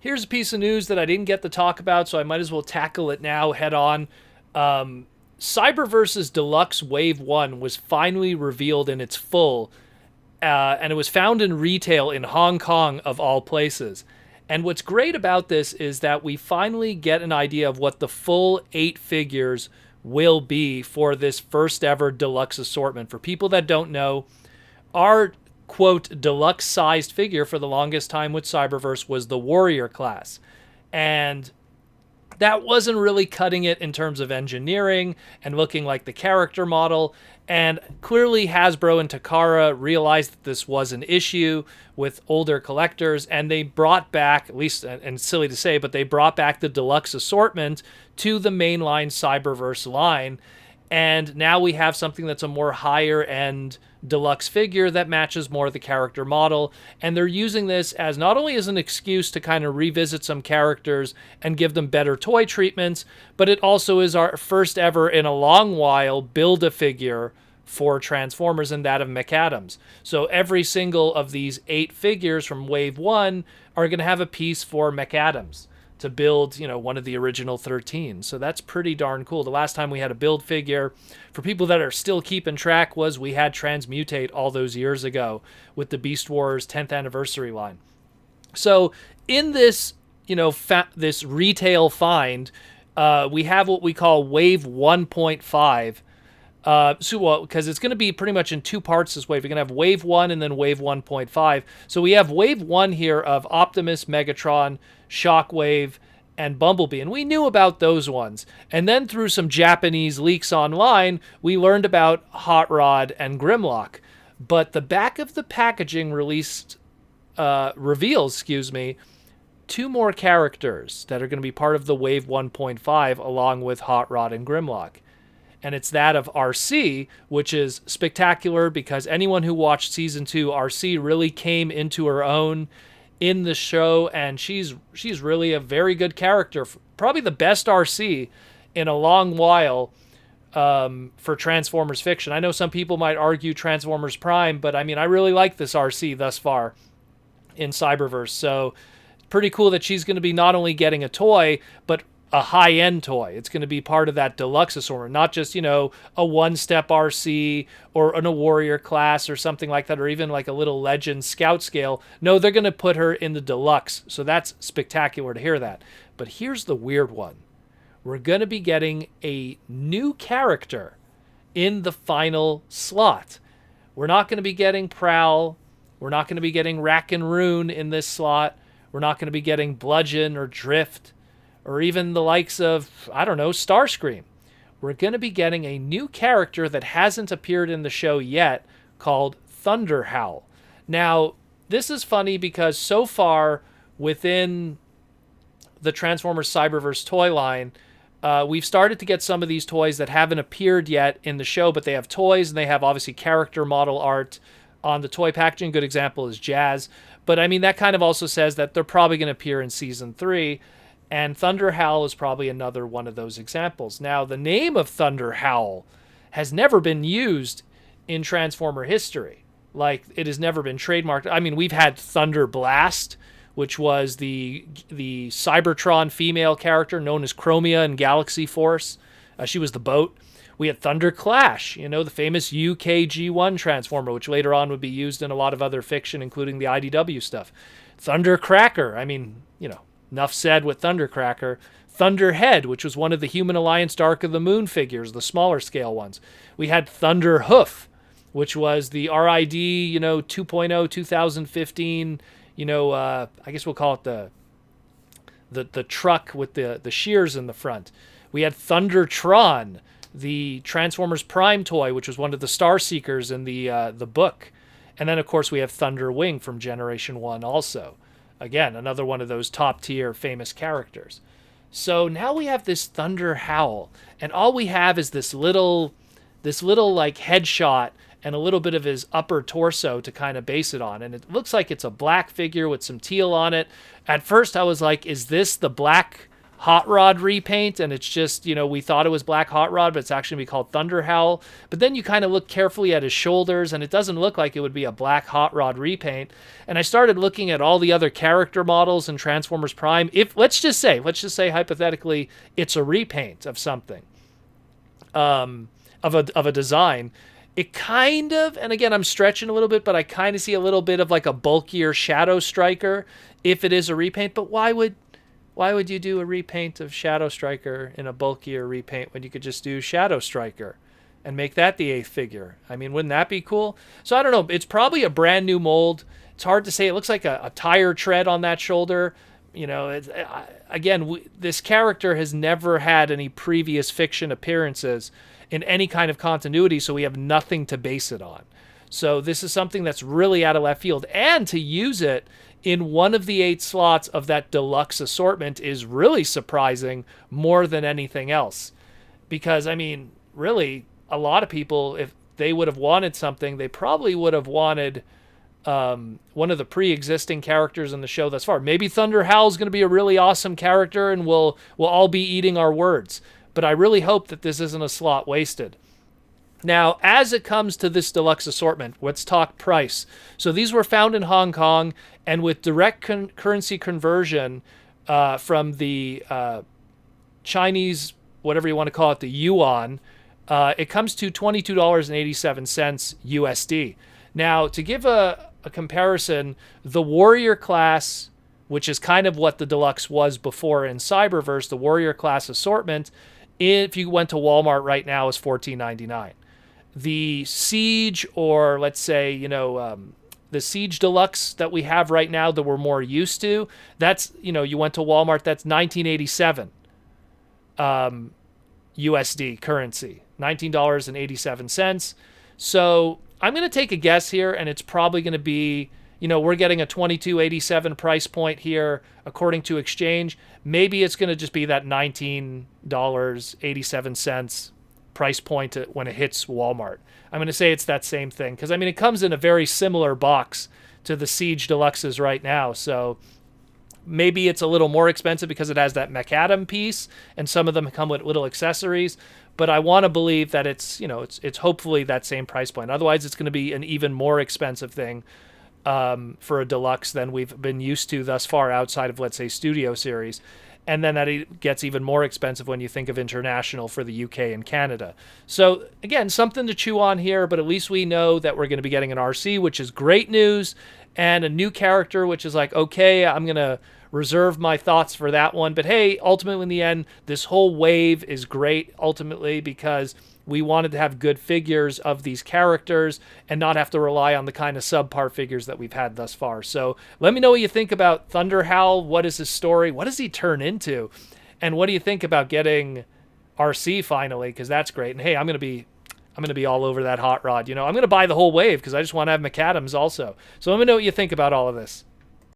Here's a piece of news that I didn't get to talk about, so I might as well tackle it now head on. Cyberverse's Deluxe Wave 1 was finally revealed in its full, and it was found in retail in Hong Kong, of all places. And what's great about this is that we finally get an idea of what the full 8 figures will be for this first ever deluxe assortment. For people that don't know, our quote deluxe sized figure for the longest time with Cyberverse was the Warrior class. And that wasn't really cutting it in terms of engineering and looking like the character model. And clearly Hasbro and Takara realized that this was an issue with older collectors, and they brought back, at least, and silly to say, but they brought back the deluxe assortment to the mainline Cyberverse line. And now we have something that's a more higher end deluxe figure that matches more the character model. And they're using this as not only as an excuse to kind of revisit some characters and give them better toy treatments, but it also is our first ever in a long while Build-A-Figure for Transformers, and that of Maccadams. So every single of these 8 figures from Wave 1 are going to have a piece for Maccadams to build, one of the original 13. So that's pretty darn cool. The last time we had a build figure, for people that are still keeping track, was we had Transmutate all those years ago with the Beast Wars 10th anniversary line. So in this, this retail find, we have what we call Wave 1.5. Because it's going to be pretty much in 2 parts this wave. We're going to have Wave 1 and then Wave 1.5. So we have Wave 1 here of Optimus, Megatron, Shockwave, and Bumblebee. And we knew about those ones. And then through some Japanese leaks online, we learned about Hot Rod and Grimlock. But the back of the packaging reveals, 2 more characters that are going to be part of the Wave 1.5 along with Hot Rod and Grimlock. And it's that of Arcee, which is spectacular because anyone who watched Season 2, Arcee really came into her own in the show, and she's really a very good character. Probably the best Arcee in a long while for Transformers fiction. I know some people might argue Transformers Prime, but I really like this Arcee thus far in Cyberverse. So pretty cool that she's going to be not only getting a toy, but a high-end toy. It's going to be part of that deluxe assortment, not just, a one-step Arcee or a warrior class or something like that, or even like a little legend scout scale. No, they're going to put her in the deluxe. So that's spectacular to hear that. But here's the weird one. We're going to be getting a new character in the final slot. We're not going to be getting Prowl. We're not going to be getting Rack and Rune in this slot. We're not going to be getting Bludgeon or Drift, or even the likes of, Starscream. We're going to be getting a new character that hasn't appeared in the show yet called Thunderhowl. Now, this is funny because so far within the Transformers Cyberverse toy line, we've started to get some of these toys that haven't appeared yet in the show, but they have toys and they have obviously character model art on the toy packaging. A good example is Jazz. But that kind of also says that they're probably going to appear in Season 3. And Thunderhowl is probably another one of those examples. Now, the name of Thunderhowl has never been used in Transformer history. Like, it has never been trademarked. We've had Thunder Blast, which was the Cybertron female character known as Chromia in Galaxy Force. She was the boat. We had Thunder Clash, the famous UKG1 Transformer, which later on would be used in a lot of other fiction, including the IDW stuff. Thunder Cracker, enough said with Thundercracker. Thunderhead, which was one of the Human Alliance Dark of the Moon figures, the smaller scale ones. We had Thunderhoof, which was the RID, 2.0, 2015, I guess we'll call it the truck with the shears in the front. We had Thundertron, the Transformers Prime toy, which was one of the Star Seekers in the book. And then, of course, we have Thunderwing from Generation 1 also. Again, another one of those top-tier famous characters. So now we have this Thunderhowl, and all we have is this little like headshot and a little bit of his upper torso to kind of base it on. And it looks like it's a black figure with some teal on it. At first I was like, is this the black Hot Rod repaint, and it's just, we thought it was Black Hot Rod, but it's actually going to be called Thunderhowl. But then you kind of look carefully at his shoulders, and it doesn't look like it would be a Black Hot Rod repaint. And I started looking at all the other character models in Transformers Prime. If let's just say hypothetically, it's a repaint of something, of a design. It kind of, and again, I'm stretching a little bit, but I kind of see a little bit of like a bulkier Shadow Striker if it is a repaint. But why would you do a repaint of Shadow Striker in a bulkier repaint when you could just do Shadow Striker and make that the 8th figure? I mean, wouldn't that be cool? So I don't know. It's probably a brand new mold. It's hard to say. It looks like a tire tread on that shoulder. This character has never had any previous fiction appearances in any kind of continuity, so we have nothing to base it on. So this is something that's really out of left field. And to use it in one of the 8 slots of that deluxe assortment is really surprising more than anything else. Because, I mean, really, a lot of people, if they would have wanted something, they probably would have wanted one of the pre-existing characters in the show thus far. Maybe Thunderhowl's going to be a really awesome character, and we'll all be eating our words. But I really hope that this isn't a slot wasted. Now, as it comes to this deluxe assortment, let's talk price. So these were found in Hong Kong, and with direct currency conversion from the Chinese, whatever you want to call it, the yuan, it comes to $22.87 USD. Now, to give a comparison, the Warrior class, which is kind of what the deluxe was before in Cyberverse, the Warrior class assortment, if you went to Walmart right now, is $14.99. The Siege, or let's say, the Siege Deluxe that we have right now that we're more used to, that's, you went to Walmart, that's $19.87 USD currency, $19.87. So I'm going to take a guess here, and it's probably going to be, we're getting a $22.87 price point here, according to exchange. Maybe it's going to just be that $19.87 price point when it hits Walmart. I'm going to say it's that same thing, because, I mean, it comes in a very similar box to the Siege Deluxes right now. So maybe it's a little more expensive because it has that Maccadam piece, and some of them come with little accessories. But I want to believe that it's hopefully that same price point. Otherwise, it's going to be an even more expensive thing for a deluxe than we've been used to thus far outside of, let's say, Studio Series. And then that gets even more expensive when you think of international for the UK and Canada. So, again, something to chew on here, but at least we know that we're going to be getting an Arcee, which is great news, and a new character, which is like, okay, I'm going to reserve my thoughts for that one. But hey, ultimately in the end, this whole wave is great ultimately because we wanted to have good figures of these characters and not have to rely on the kind of subpar figures that we've had thus far. So let me know what you think about Thunderhowl. What is his story? What does he turn into? And what do you think about getting Arcee finally? Because that's great. And hey, I'm going to be all over that hot rod. I'm going to buy the whole wave because I just want to have Maccadams also. So let me know what you think about all of this.